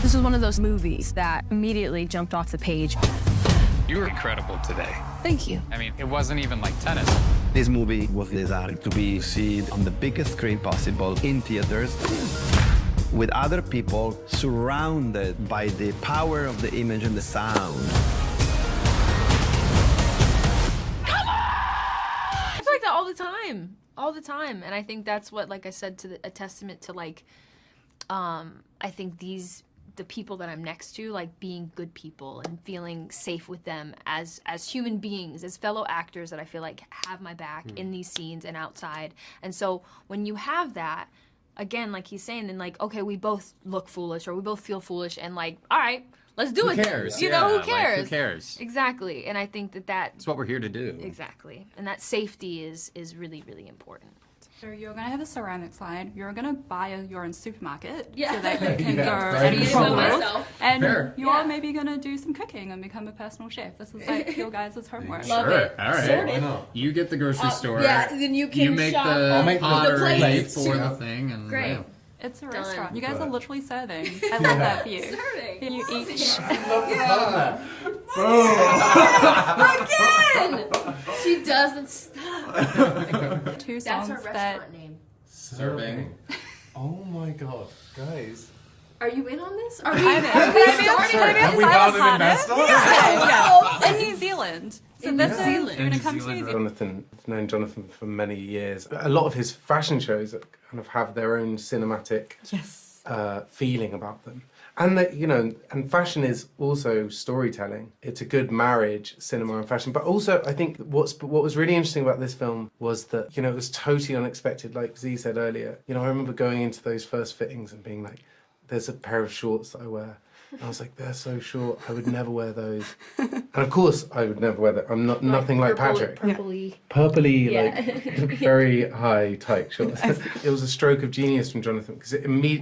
This was one of those movies that immediately jumped off the page. You were incredible today. Thank you. I mean, it wasn't even like tennis. This movie was designed to be seen on the biggest screen possible in theaters with other people surrounded by the power of the image and the sound. I feel like that all the time. All the time. And I think that's what, like I said, a testament to, like, I think the people that I'm next to, like, being good people and feeling safe with them as human beings, as fellow actors that I feel like have my back in these scenes and outside. And so when you have that, again, like he's saying, then, like, okay, we both look foolish or we both feel foolish and, like, all right, let's do it. Who cares? You know, who Like, cares? who cares? Exactly. And I think that That's what we're here to do. exactly. And that safety is really, really important. So you're going to have a ceramic slide. You're going to buy your own supermarket Yeah. so that you can Yeah, go right. and Eat it travel. myself. And Fair. you're Yeah. maybe going to do some cooking and become a personal chef. This is like your guys' homework. Love Sure. it. All right. Sorted. Why not? You get the grocery store. Yeah, then you can You make shop. I'll the make the pottery plates. for Yeah. the thing, and Great. yeah. It's a Done. restaurant. You guys are Right. literally serving. I love that for you. Serving. You eat. Again! She doesn't stop. Two That's songs her that restaurant name. Serving. Oh my god, guys. Are you in on this? Are we, I'm in. are we Can I starting? be a Have we silent found an partner? investor? Yeah. In New Zealand. So In this New is Zealand. going to New come to Zealand, New right. Zealand. Jonathan, I've known Jonathan for many years. A lot of his fashion shows kind of have their own cinematic Yes. feeling about them. And that, you know, and fashion is also storytelling. It's a good marriage, cinema and fashion. But also, I think what was really interesting about this film was that, you know, it was totally unexpected. Like Z said earlier, you know, I remember going into those first fittings and being like, there's a pair of shorts that I wear. And I was like, they're so short. I would never wear those. And of course, I would never wear that. I'm not nothing like Patrick. Purpley. Purpley, Yeah. like very high tight shorts. It was a stroke of genius from Jonathan because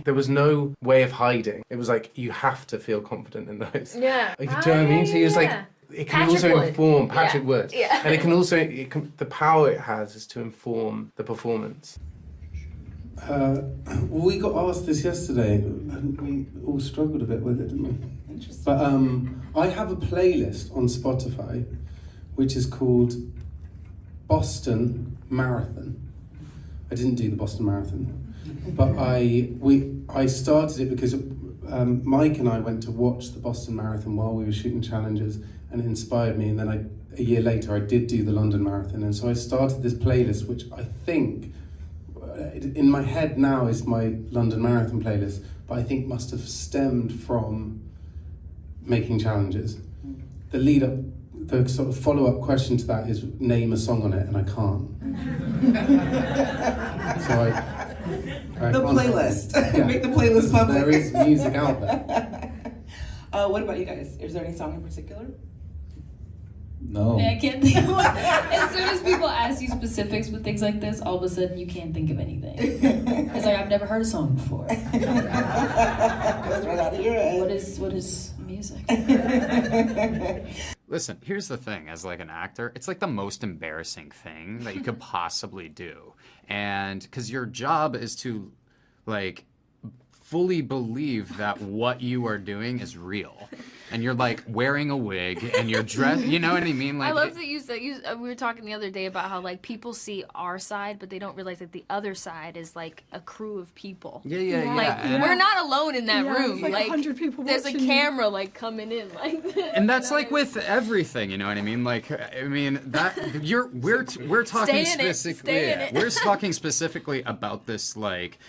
there was no way of hiding. It was like you have to feel confident in those. Yeah. Like, do you know what I mean? So he was like, it can Patrick also would. inform Yeah. Patrick Wood, Yeah. and it can also the power it has is to inform the performance. We got asked this yesterday, and we all struggled a bit with it, didn't we? Interesting. But I have a playlist on Spotify, which is called Boston Marathon. I didn't do the Boston Marathon, but I started it because Mike and I went to watch the Boston Marathon while we were shooting challenges, and it inspired me. And then a year later, I did do the London Marathon, and so I started this playlist, which I think, in my head now, is my London Marathon playlist, but I think must have stemmed from making challenges. The lead up, the sort of follow-up question to that is name a song on it, and I can't. So I The can't- playlist. Yeah. Make the playlist public. There is music out there. What about you guys? Is there any song in particular? No. I can't think of one. As soon as people ask you specifics with things like this, all of a sudden you can't think of anything. It's like, I've never heard a song before. Goes right out of your head. What is music? Listen, here's the thing, as like an actor, it's like the most embarrassing thing that you could possibly do. And because your job is to like fully believe that what you are doing is real. And you're like wearing a wig and you're dressed, you know what I mean? Like, I love that you said, we were talking the other day about how, like, people see our side, but they don't realize that the other side is, like, a crew of people. Yeah. Like, And, we're not alone in that Yeah, room. it's like 100 people there's a watching you. camera, like, coming in, like. and that's like with everything, you know what I mean? Like, I mean, that we're talking Stay in it. specifically, Stay in it. we're talking specifically about this, like,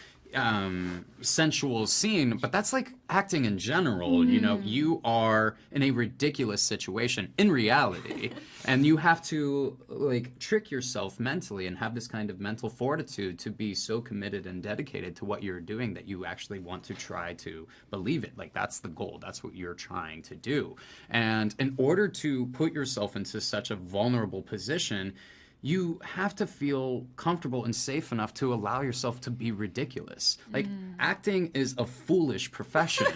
sensual scene, but that's like acting in general. You know, you are in a ridiculous situation in reality, and you have to like trick yourself mentally and have this kind of mental fortitude to be so committed and dedicated to what you're doing that you actually want to try to believe it. Like, that's the goal, that's what you're trying to do. And in order to put yourself into such a vulnerable position, you have to feel comfortable and safe enough to allow yourself to be ridiculous. Like, acting is a foolish profession.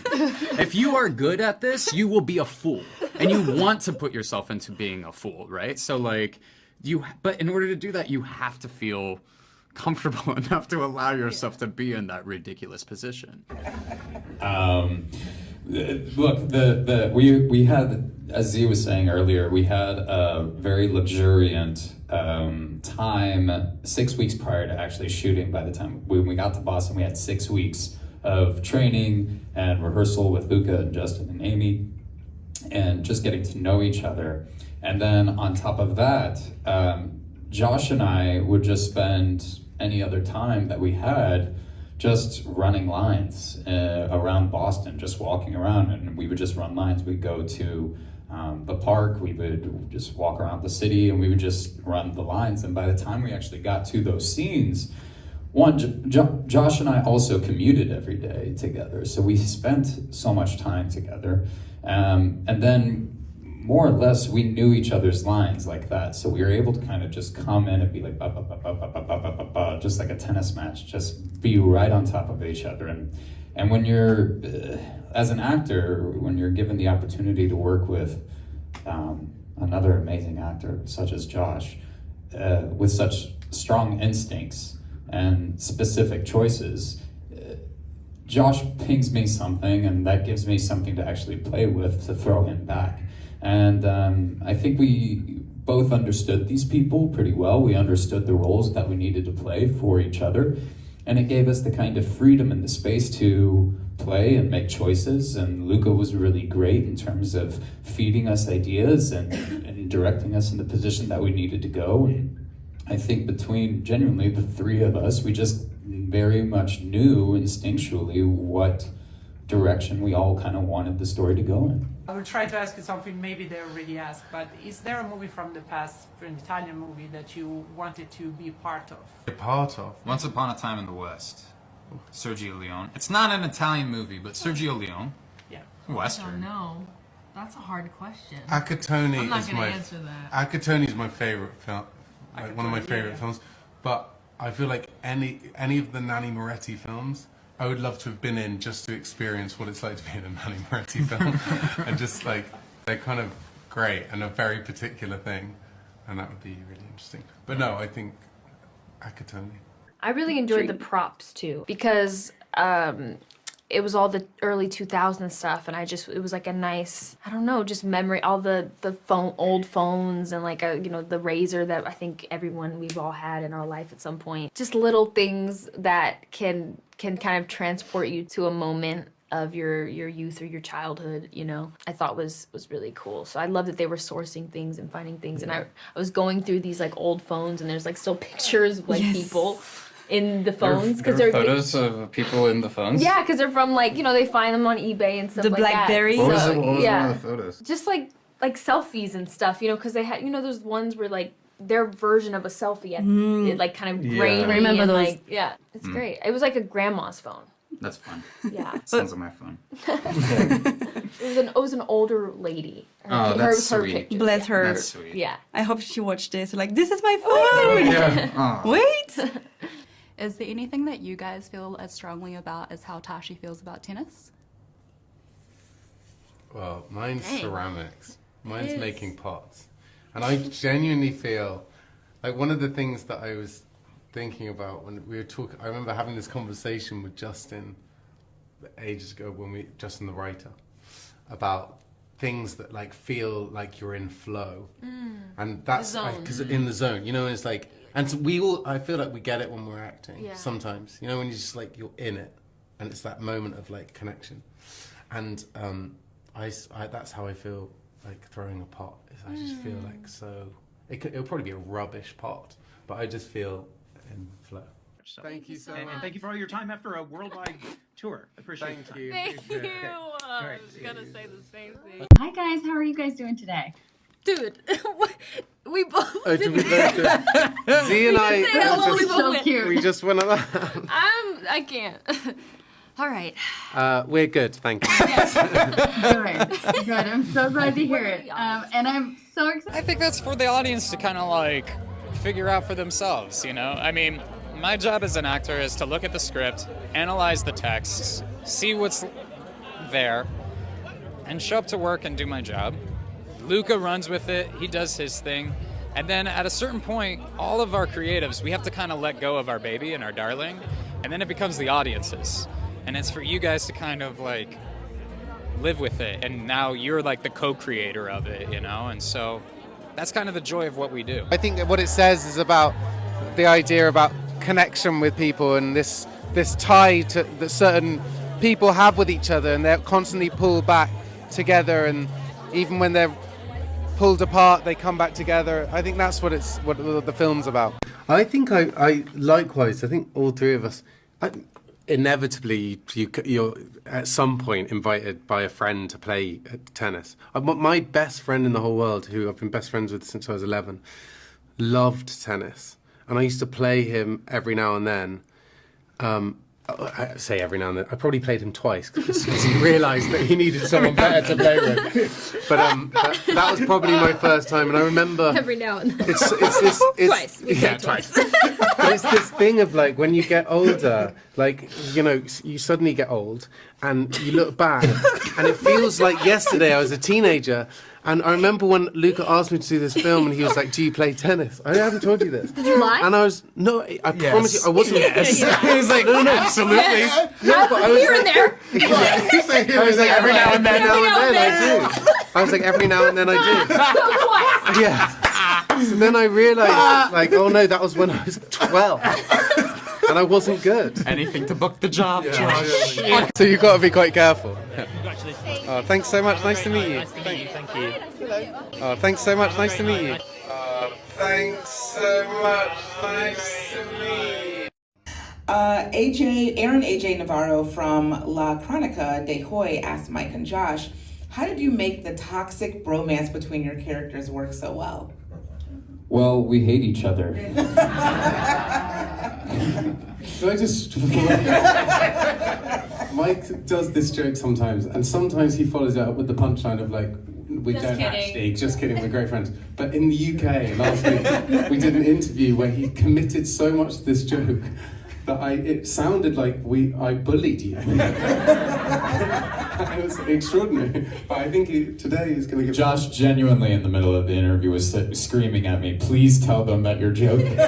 If you are good at this, you will be a fool. And you want to put yourself into being a fool, right? So, like, but in order to do that, you have to feel comfortable enough to allow yourself to be in that ridiculous position. Look, we had, as Z was saying earlier, we had a very luxuriant time 6 weeks prior to actually shooting. By the time when we got to Boston, we had 6 weeks of training and rehearsal with Luca and Justin and Amy, and just getting to know each other. And then on top of that, Josh and I would just spend any other time that we had just running lines around Boston, just walking around, and we would just run lines. We'd go to the park, we would just walk around the city, and we would just run the lines. And by the time we actually got to those scenes, Josh and I also commuted every day together, so we spent so much time together. And then more or less, we knew each other's lines like that, so we were able to kind of just come in and be like, just like a tennis match, just be right on top of each other. And when you're, as an actor, when you're given the opportunity to work with another amazing actor such as Josh, with such strong instincts and specific choices, Josh pings me something, and that gives me something to actually play with to throw him back. And I think we both understood these people pretty well. We understood the roles that we needed to play for each other. And it gave us the kind of freedom and the space to play and make choices. And Luca was really great in terms of feeding us ideas and directing us in the position that we needed to go. And I think between, genuinely, the three of us, we just very much knew instinctually what direction we all kind of wanted the story to go in. I will try to ask you something maybe they already asked, but is there a movie from the past, an Italian movie, that you wanted to be part of? A part of? Once Upon a Time in the West. Sergio Leone. It's not an Italian movie, but Sergio Leone. Yeah. Western. No, that's a hard question. Akatoni I'm not is gonna my answer that. Akatoni is my favorite film, like one of my favorite films. But I feel like any of the Nanni Moretti films, I would love to have been in just to experience what it's like to be in a Nanni Moretti film, and just like they're kind of great and a very particular thing, and that would be really interesting. But no, I think Akatoni. I really enjoyed the props too, because it was all the early 2000s stuff, and it was like a nice, I don't know, just memory, all the old phones, and like the razor that I think we've all had in our life at some point. Just little things that can kind of transport you to a moment of your youth or your childhood, I thought was really cool. So I love that they were sourcing things and finding things, and I was going through these like old phones, and there's like still pictures of like people in the phones, because there are photos of people in the phones. Yeah, because they're from like they find them on eBay and stuff The like Blackberry. that. What was one of the photos? Just like selfies and stuff, because they had those ones where like their version of a selfie, it like kind of grainy. I remember and, those. Like, yeah, it's great. It was like a grandma's phone. That's fun. Yeah. Sounds like my phone. It was an older lady. Oh, that's sweet. Picture. Bless her. That's sweet. Yeah. I hope she watched this. Like, this is my phone. Yeah. Aw. Wait. Is there anything that you guys feel as strongly about as how Tashi feels about tennis? Well, mine's ceramics. Mine's making pots. And I genuinely feel like one of the things that I was thinking about when we were talking, I remember having this conversation with Justin ages ago, Justin the writer, about things that like feel like you're in flow. And that's because in the zone, it's like, and so I feel like we get it when we're acting sometimes, when you're just like, you're in it, and it's that moment of like connection. And that's how I feel like throwing a pot. I just feel like it'll probably be a rubbish pot, but I just feel in flow. Thank you so much. And thank you for all your time after a worldwide tour. I appreciate it. Thank you. Thank you. I was gonna say the same thing. Hi guys, how are you guys doing today? Dude, we both. Z and I, we just went on that. I can't. All right. We're good, thank you. Good. I'm so glad to hear it. And I'm so excited. I think that's for the audience to kind of like figure out for themselves, I mean, my job as an actor is to look at the script, analyze the texts, see what's there, and show up to work and do my job. Luca runs with it, he does his thing, and then at a certain point, all of our creatives, we have to kind of let go of our baby and our darling, and then it becomes the audience's. And it's for you guys to kind of like live with it, and now you're like the co-creator of it, you know? And so that's kind of the joy of what we do. I think that what it says is about the idea about connection with people and this tie that certain people have with each other, and they're constantly pulled back together, and even when they're pulled apart, they come back together. I think that's what the film's about. I think I likewise. I think all three of us. Inevitably, you're at some point invited by a friend to play tennis. My best friend in the whole world, who I've been best friends with since I was 11, loved tennis, and I used to play him every now and then. I say every now and then. I probably played him twice because he realised that he needed someone better to play with. But that was probably my first time, and I remember every now and then. It's twice. Twice. But it's this thing of like when you get older, like you suddenly get old, and you look back, and it feels like yesterday I was a teenager. And I remember when Luca asked me to do this film, and he was like, "Do you play tennis?" I haven't told you this. Did you lie? And I was I promise you, I wasn't. Yes. He was like, "No, absolutely." No, but I was here and there. I was like, every now and then, I do. I was like, every now and then I do. Yeah. So then I realised, like, oh no, that was when I was 12. And I wasn't good. Anything to book the job, Josh. So you've got to be quite careful. Congratulations. Oh, thanks so much. Nice to meet you. Nice to meet you. Thank you. Oh, thanks so much. Nice to meet you. Oh, thanks so much. Nice to meet you. Aaron AJ Navarro from La Crónica de Hoy asked Mike and Josh, how did you make the toxic bromance between your characters work so well? Well, we hate each other. Can I just... Mike does this joke sometimes, and sometimes he follows it up with the punchline of like, we Just don't kidding. actually, just kidding, we're great friends. But in the UK last week, we did an interview where he committed so much to this joke that it sounded like I bullied you. It was extraordinary. But I think today he's going to get... Josh genuinely in the middle of the interview was screaming at me, "Please tell them that you're joking."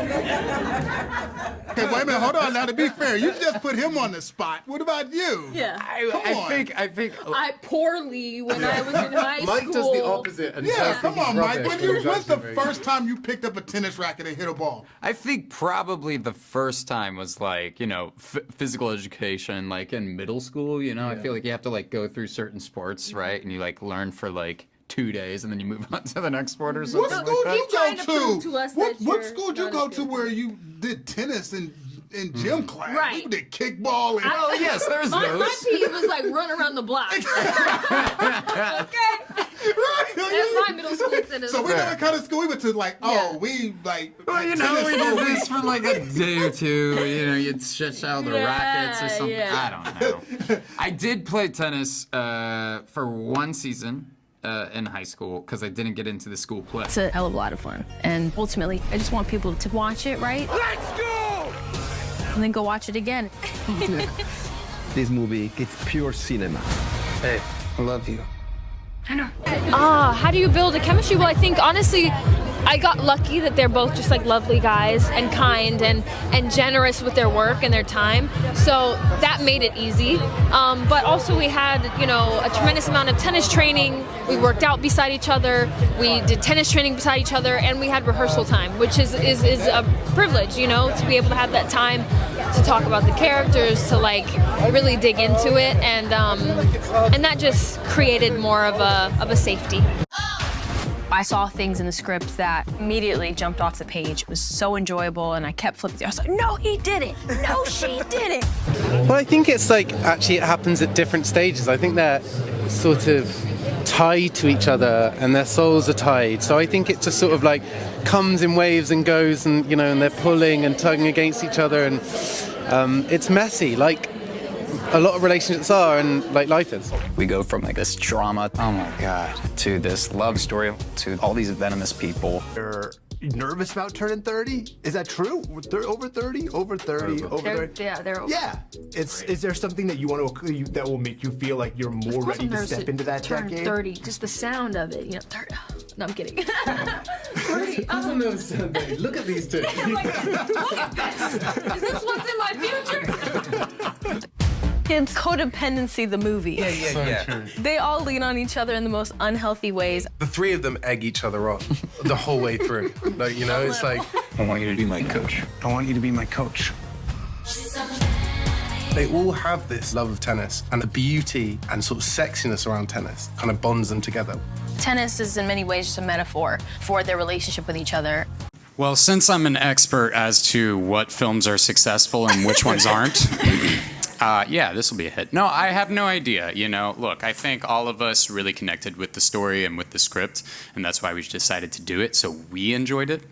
Okay, wait a minute, hold on now. To be fair, you just put him on the spot. What about you? Yeah. I think I poorly when I was in high school. Mike does the opposite. And Yeah, says come he's on, Mike. rubbish, When's the first time you picked up a tennis racket and hit a ball? I think probably the first time was like, physical education, like in middle school, I feel like you have to like go through certain sports, right? And you like learn for like 2 days and then you move on to the next sport or something What school like did that. you go to? What school did you go to where you did tennis in gym class? Right. People did kickball and... Oh, yes, there's My those. PE was like run around the block. Okay. That's my middle school tennis. So we never kind of school. We went to like, we like. Well, we did this for like a day or two. You'd stretch out the rackets or something. Yeah. I don't know. I did play tennis for one season in high school because I didn't get into the school play. It's a hell of a lot of fun. And ultimately, I just want people to watch it, right? Let's go! And then go watch it again. This movie, it's pure cinema. Hey, I love you. How do you build a chemistry? Well, I think honestly, I got lucky that they're both just like lovely guys and kind and generous with their work and their time. So that made it easy. But also we had, a tremendous amount of tennis training. We worked out beside each other. We did tennis training beside each other, and we had rehearsal time, which is a privilege, to be able to have that time to talk about the characters, to like really dig into it, and that just created more of a safety. I saw things in the script that immediately jumped off the page. It was so enjoyable, and I kept flipping through. I was like, no, he did it. No, she did it. Well, I think it's like, actually it happens at different stages. I think they're sort of tied to each other and their souls are tied. So I think it just sort of like comes in waves and goes, and and they're pulling and tugging against each other, and it's messy, like a lot of relationships are, and like life is. We go from like this drama, oh my god, to this love story, to all these venomous people. You're nervous about turning 30? Is that true? Over 30? Over 30? Over 30? Yeah, they're over. Yeah. Is there something that you want to that will make you feel like you're more ready to step into that decade? 30, just the sound of it, 30. No, I'm kidding. 30. I don't know Sunday. Look at these two. Look at this. Is this what's in my future? It's codependency, the movie. True. They all lean on each other in the most unhealthy ways. The three of them egg each other on the whole way through. Like, you know, it's like, I want you to be my coach. I want you to be my coach. they all have this love of tennis, and the beauty and sort of sexiness around tennis kind of bonds them together. Tennis is in many ways just a metaphor for their relationship with each other. Well, since I'm an expert as to what films are successful and which ones aren't, yeah, this will be a hit. No, I have no idea. You know, look, I think all of us really connected with the story and with the script, and that's why we decided to do it. So we enjoyed it,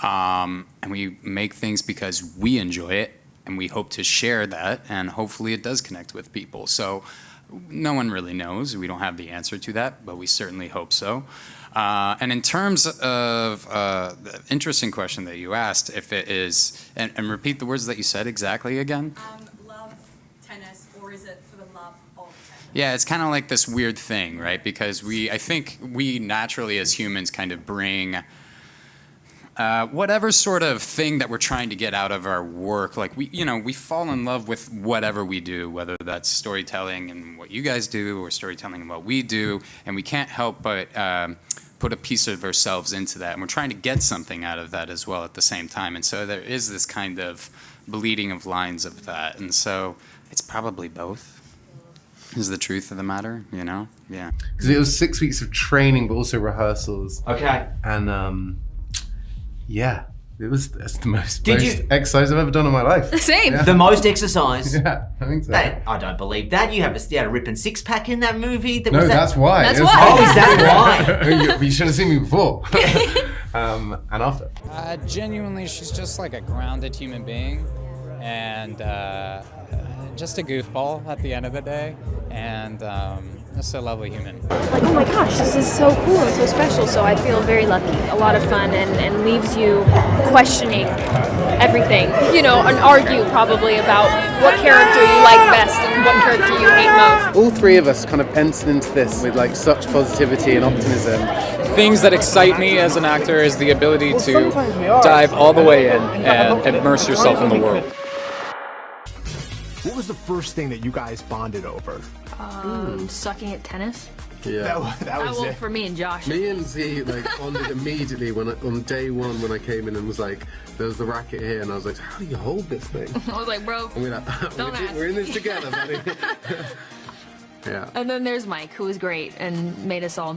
and we make things because we enjoy it, and we hope to share that, and hopefully it does connect with people. So no one really knows. We don't have the answer to that, but we certainly hope so. And in terms of the interesting question that you asked, if it is, and repeat the words that you said exactly again. Love tennis, or is it for the love of tennis? Yeah, it's kind of like this weird thing, right? Because I think we naturally as humans kind of bring whatever sort of thing that we're trying to get out of our work. Like we fall in love with whatever we do, whether that's storytelling and what you guys do, or storytelling and what we do, and we can't help but put a piece of ourselves into that, and we're trying to get something out of that as well at the same time. And so there is this kind of bleeding of lines of that, and so it's probably both. Is the truth of the matter, you know? Yeah. Because it was 6 weeks of training, but also rehearsals. Okay. And yeah, that's the most Did you- exercise I've ever done in my life. Same. Yeah. The most exercise. Yeah, I think so. I don't believe that. You had a ripping six-pack in that movie. No, that's why. That's It was- why. Oh, is that why? you should have seen me before. And after. Genuinely, she's just like a grounded human being, and just a goofball at the end of the day, and just a lovely human. Like, oh my gosh, this is so cool and so special. So I feel very lucky. A lot of fun, and leaves you questioning everything. You know, and argue probably about what character you like best and what character you hate most. All three of us kind of entered into this with like such positivity and optimism. Things that excite me as an actor is the ability to dive all the way in and immerse yourself in the world. What was the first thing that you guys bonded over? Sucking at tennis. Yeah. That was it. For me and Josh. Me and Z like bonded immediately on day one when I came in and was like, there was the racket here, and I was like, how do you hold this thing? I was like, bro, And we're like, don't ask. we're in this together, buddy. Yeah. And then there's Mike, who was great and made us all,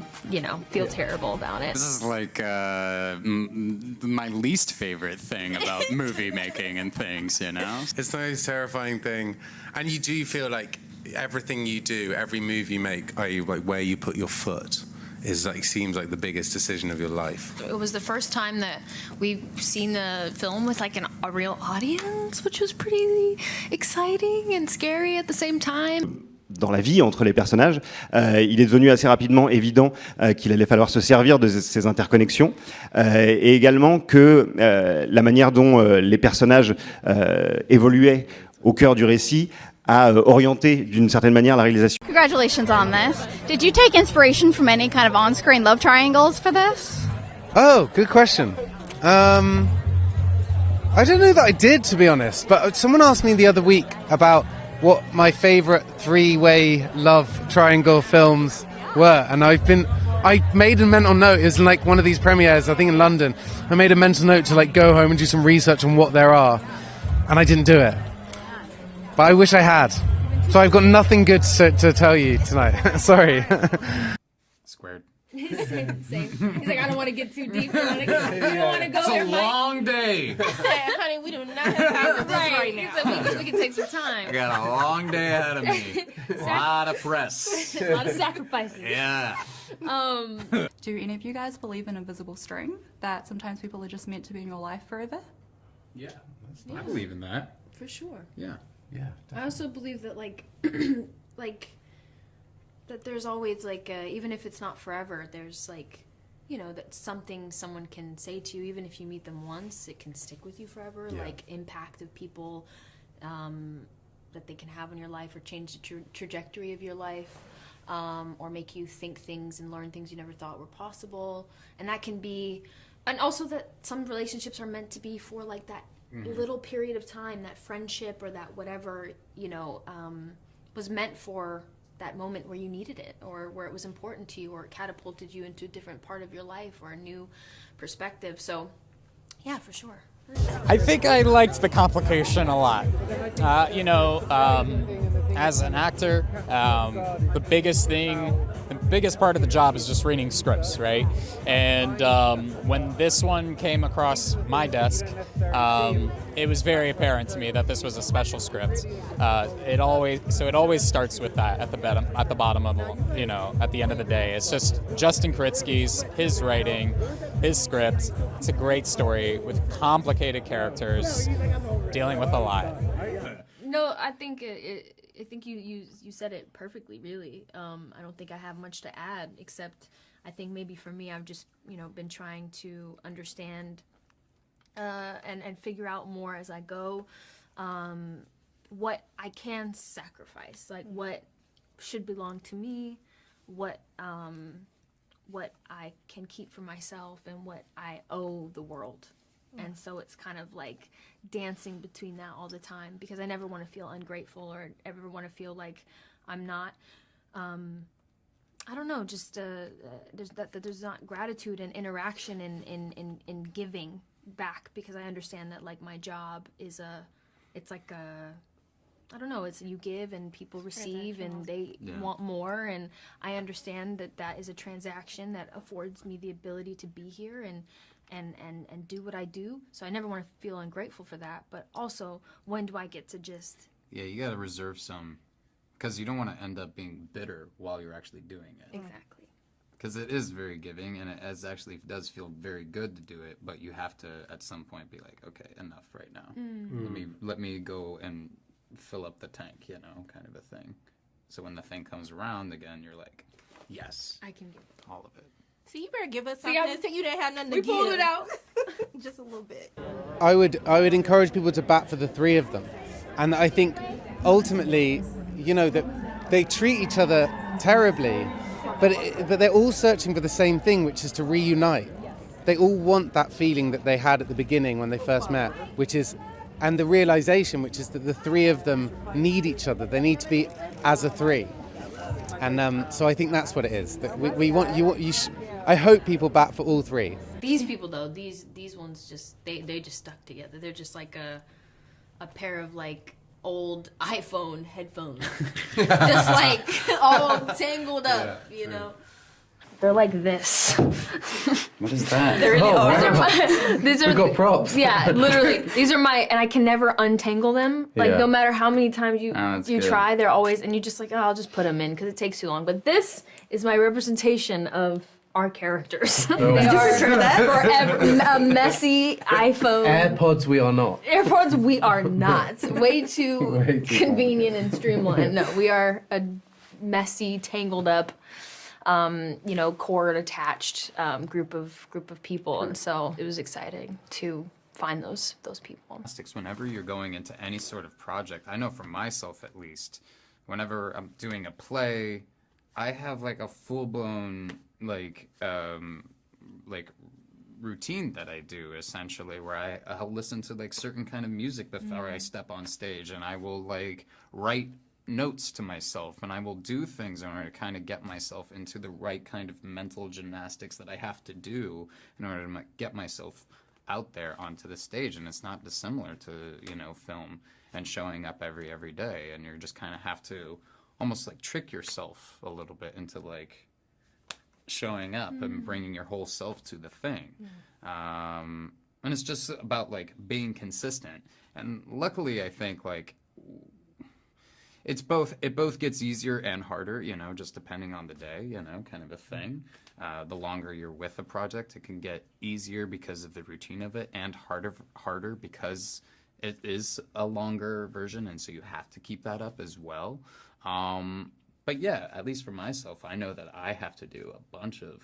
feel terrible about it. This is like my least favorite thing about movie making and things, you know? It's the most terrifying thing, and you do feel like everything you do, every move you make, i.e. like where you put your foot, is like seems like the biggest decision of your life. It was the first time that we've seen the film with like a real audience, which was pretty exciting and scary at the same time. Dans la vie entre les personnages, il est devenu assez rapidement évident qu'il allait falloir se servir de ces interconnexions et également que la manière dont les personnages évoluaient au cœur du récit a orienté d'une certaine manière la réalisation. Congratulations on this. Did you take inspiration from any kind of on-screen love triangles for this? Oh, good question. I don't know that I did, to be honest, but someone asked me the other week about what my favourite three-way love triangle films were, and I made a mental note. It was like one of these premieres, I think in London. I made a mental note to like go home and do some research on what there are, and I didn't do it. But I wish I had. So I've got nothing good to tell you tonight. Sorry. Squared. Same. He's like, I don't want to get too deep. We don't want to go It's there, a Mike. long day. He said, honey, we do not have time for this right now. He said, we can take some time. I got a long day ahead of me. A lot of press. A lot of sacrifices. Yeah. Do any of you guys believe in invisible string? That sometimes people are just meant to be in your life forever? Yeah, I believe in that. For sure. Yeah. Yeah. I also believe that that there's always even if it's not forever, there's that something someone can say to you, even if you meet them once, it can stick with you forever. Yeah. Like impact of people that they can have on your life, or change the trajectory of your life, or make you think things and learn things you never thought were possible. And that can be, and also that some relationships are meant to be for like that little period of time, that friendship or that whatever, was meant for that moment where you needed it, or where it was important to you, or it catapulted you into a different part of your life or a new perspective. So yeah, for sure. I think I liked the complication a lot. As an actor, the biggest part of the job is just reading scripts, right? And when this one came across my desk, it was very apparent to me that this was a special script. It always starts with that at the bottom of at the end of the day. It's just Justin Kritzky's, his writing, his script. It's a great story with complicated characters dealing with a lot. No, I think I think you said it perfectly, really. I don't think I have much to add, except I think maybe for me, I've just been trying to understand and figure out more as I go what I can sacrifice, like what should belong to me, what I can keep for myself, and what I owe the world. And so it's kind of like dancing between that all the time, because I never want to feel ungrateful or ever want to feel like I'm not, I don't know, just there's not gratitude and interaction in giving back, because I understand that like my job is it's you give and people receive and they want more, and I understand that is a transaction that affords me the ability to be here and do what I do. So I never want to feel ungrateful for that, but also when do I get to just... Yeah, you got to reserve some, because you don't want to end up being bitter while you're actually doing it. Exactly. Because it is very giving, and it does feel very good to do it, but you have to at some point be like, okay, enough right now. Let me go and fill up the tank, kind of a thing. So when the thing comes around again, you're like, yes, I can give all of it. So you better give us something. So you didn't have nothing to give. We pulled it out. Just a little bit. I would encourage people to bat for the three of them, and I think ultimately, that they treat each other terribly, but they're all searching for the same thing, which is to reunite. They all want that feeling that they had at the beginning when they first met, and the realization, which is that the three of them need each other. They need to be as a three, and so I think that's what it is. That we want you. I hope people bat for all three. These people though, these ones just they just stuck together. They're just like a pair of like old iPhone headphones, just like all tangled up, They're like this. What is that? They really are. We've got props. Yeah, literally. These are and I can never untangle them. Like no matter how many times you try, they're always, and you just like, I'll just put them in because it takes too long. But this is my representation of our characters. They are forever a messy iPhone. AirPods, we are not. AirPods, we are not. Way too convenient and streamlined. No, we are a messy, tangled up, cord attached group of people, and so it was exciting to find those people. Whenever you're going into any sort of project, I know for myself at least, whenever I'm doing a play, I have like a full-blown routine that I do essentially, where I'll listen to like certain kind of music before I step on stage, and I will like write notes to myself, and I will do things in order to kind of get myself into the right kind of mental gymnastics that I have to do in order to get myself out there onto the stage. And it's not dissimilar to film and showing up every day, and you're just kind of have to almost like trick yourself a little bit into like showing up and bringing your whole self to the thing. And it's just about like being consistent. And luckily I think like it both gets easier and harder, just depending on the day, kind of a thing. The longer you're with a project, it can get easier because of the routine of it, and harder because it is a longer version, and so you have to keep that up as well. But yeah, at least for myself, I know that I have to do a bunch of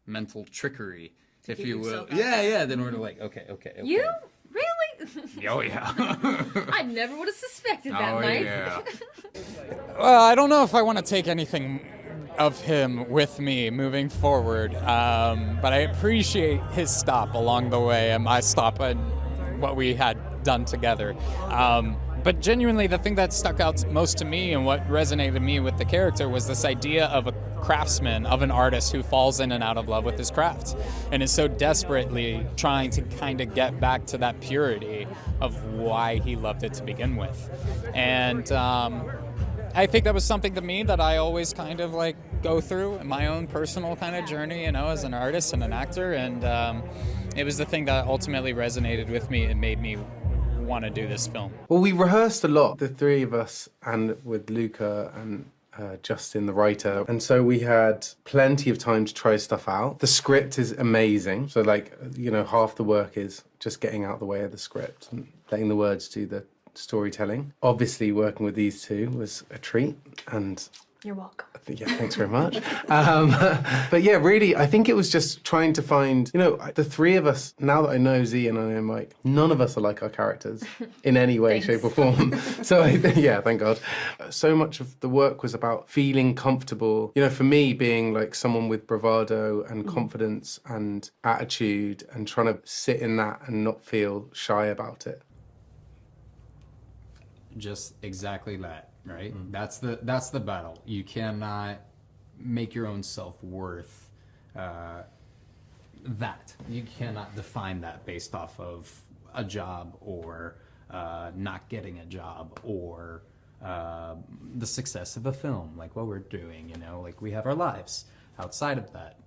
mental trickery, if you will. Yeah, in order to like, okay. You? Really? Oh, yeah. I never would have suspected that, Mike. Yeah. Well, I don't know if I want to take anything of him with me moving forward, but I appreciate his stop along the way and my stop and what we had done together. But But genuinely, the thing that stuck out most to me and what resonated me with the character was this idea of a craftsman, of an artist who falls in and out of love with his craft and is so desperately trying to kind of get back to that purity of why he loved it to begin with. And I think that was something to me that I always kind of like go through in my own personal kind of journey, you know, as an artist and an actor. And it was the thing that ultimately resonated with me and made me want to do this film. Well, we rehearsed a lot, the three of us, and with Luca and Justin, the writer. And so we had plenty of time to try stuff out. The script is amazing. So like, you know, half the work is just getting out the way of the script and letting the words do the storytelling. Obviously, working with these two was a treat, and you're welcome. Yeah, thanks very much. But yeah, really, I think it was just trying to find, you know, the three of us, now that I know Z and I know Mike, none of us are like our characters in any way, shape or form. So yeah, thank God. So much of the work was about feeling comfortable, you know, for me being like someone with bravado and confidence and attitude and trying to sit in that and not feel shy about it. Just exactly that, right? That's the battle. You cannot make your own self-worth that. You cannot define that based off of a job or not getting a job or the success of a film, like what we're doing, you know? Like we have our lives outside of that,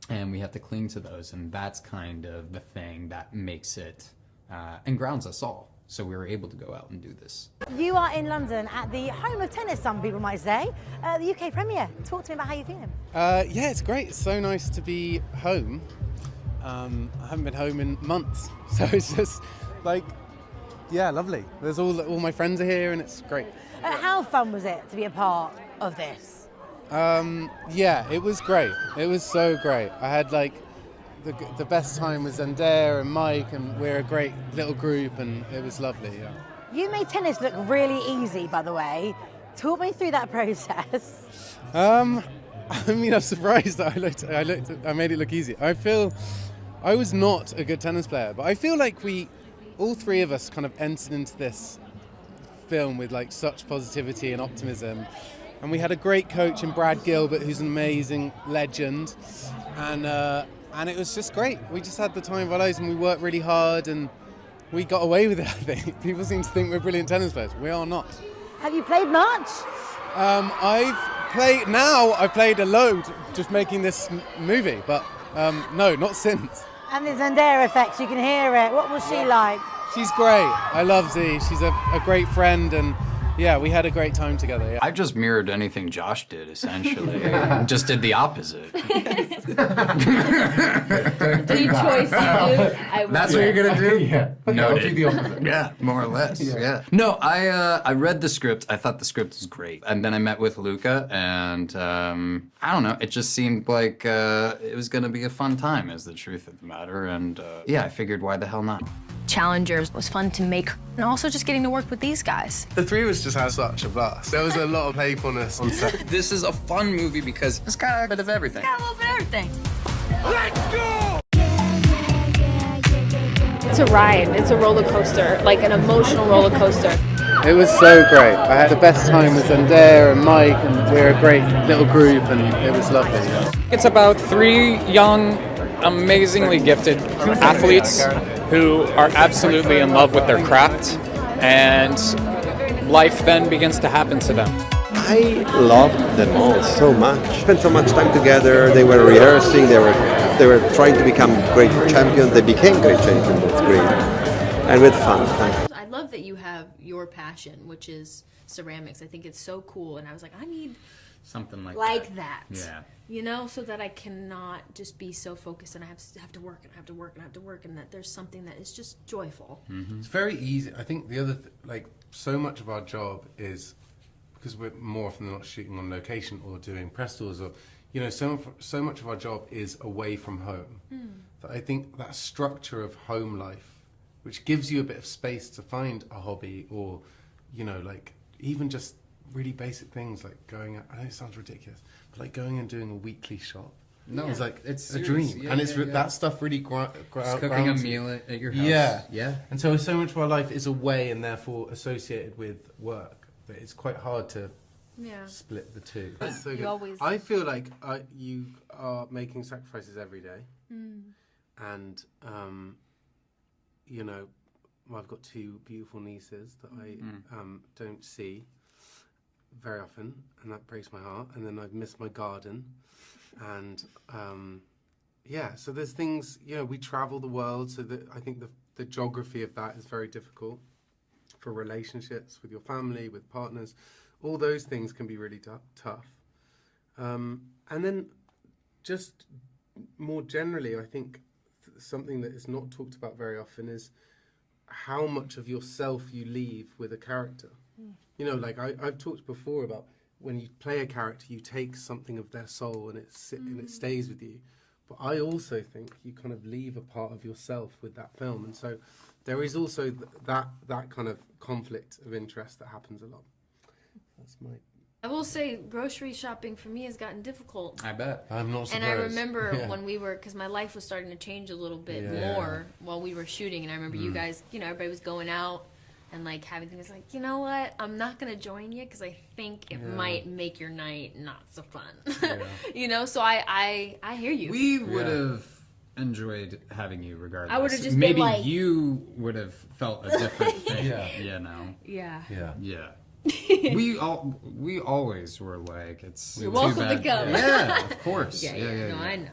and we have to cling to those, and that's kind of the thing that makes it and grounds us all. So we were able to go out and do this. You are in London at the home of tennis, some people might say, the UK premiere. Talk to me about how you're feeling. Yeah, it's great. It's so nice to be home. I haven't been home in months, so it's just like, yeah, lovely. There's all my friends are here, and it's great. How fun was it to be a part of this? Yeah, it was great. It was so great. I had like the best time with Zendaya and Mike, and we're a great little group, and it was lovely. Yeah. You made tennis look really easy, by the way. Talk me through that process. I mean, I'm surprised that I made it look easy. I was not a good tennis player, but I feel like all three of us kind of entered into this film with like such positivity and optimism. And we had a great coach in Brad Gilbert, who's an amazing legend. And it was just great. We just had the time of our lives, and we worked really hard, and we got away with it, I think. People seem to think we're brilliant tennis players. We are not. Have you played much? I've played a load just making this movie, but no, not since. And the Zendaya effect, you can hear it. What was she like? She's great. I love Z. She's a great friend, and yeah, we had a great time together. Yeah. I just mirrored anything Josh did, essentially. Just did the opposite. Any choice you do, That's what you're gonna do? Yeah. No, I'll do the opposite. Yeah, more or less. Yeah. No, I read the script. I thought the script was great, and then I met with Luca, and I don't know. It just seemed like it was gonna be a fun time, is the truth of the matter. And yeah, I figured, why the hell not? Challengers was fun to make, and also just getting to work with these guys. The three of us just had such a blast. There was a lot of playfulness on set. This is a fun movie because it's got a bit of everything. Got a little bit of everything. Let's go! It's a ride. It's a roller coaster, like an emotional roller coaster. It was so great. I had the best time with Zendaya and Mike, and we're a great little group, and it was lovely. Yeah. It's about three young, amazingly gifted athletes who are absolutely in love with their craft, and life then begins to happen to them. I loved them all so much. Spent so much time together. They were rehearsing. They were trying to become great champions. They became great champions. That's great, and with fun. I love that you have your passion, which is ceramics. I think it's so cool, and I was like, I need something like that. Yeah. You know, so that I cannot just be so focused, and I have to work and I have to work and I have to work, and that there's something that is just joyful. Mm-hmm. It's very easy. I think the other so much of our job is, because we're more often than not shooting on location or doing press tours, or you know, so much of our job is away from home. That I think that structure of home life, which gives you a bit of space to find a hobby, or you know, like even just really basic things like going out. I know it sounds ridiculous, but like going and doing a weekly shop, No, it's like It's a serious. dream, Yeah, and it's yeah, yeah. that stuff really Just cooking a meal at your house. Yeah, Yeah. And so much of our life is away and therefore associated with work that it's quite hard to split the two. That's so You good. always- I feel like you are making sacrifices every day, Mm. and you know, I've got two beautiful nieces that I don't see very often, and that breaks my heart. And then I've missed my garden, and so there's things. You know, we travel the world, so that I think the geography of that is very difficult for relationships with your family, with partners. All those things can be really tough. And then, just more generally, I think something that is not talked about very often is how much of yourself you leave with a character. You know, like I've talked before about when you play a character, you take something of their soul and it stays with you. But I also think you kind of leave a part of yourself with that film, and so there is also that kind of conflict of interest that happens a lot. That's my. I will say, grocery shopping for me has gotten difficult. I bet. I'm not surprised. And I remember when we were, because my life was starting to change a little bit more while we were shooting, and I remember you guys, you know, everybody was going out and like having things like, you know what, I'm not gonna join you because I think it might make your night not so fun. You know, so I hear you. We would have enjoyed having you regardless. I would have just maybe been like, you would have felt a different thing. You know. Yeah. we always were like, it's You're too welcome bad. to come. Yeah, of course. Yeah. No, I know.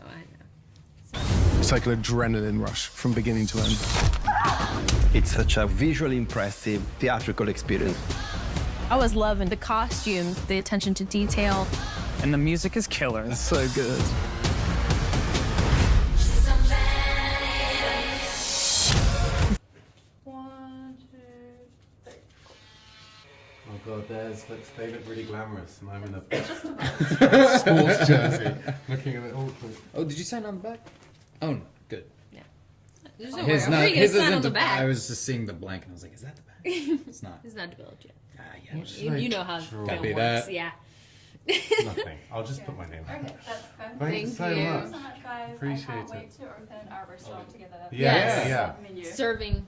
It's like an adrenaline rush from beginning to end. It's such a visually impressive theatrical experience. I was loving the costumes, the attention to detail. And the music is killer. It's so good. Oh God, they look really glamorous, and I'm in a sports jersey, looking a bit awkward. Oh, did you sign on the back? Oh, no, good. There's no His way. I'm his sign on isn't. the back. I was just seeing the blank, and I was like, is that the back? It's not. It's not developed yet. Yeah. You know how film Copy works. that. Yeah. Nothing. I'll just put my name. Okay, that's fun. Thanks so you. much. Thank you so much, guys. Appreciate I can't it. wait to open our restaurant together. Yes. Yes. Menu. Serving.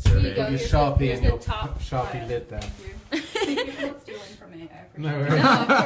Put Here you go. your Here's Sharpie the and your top. Sharpie lid there. Thank you. Thank you for not stealing from me. I appreciate No it. worries. No,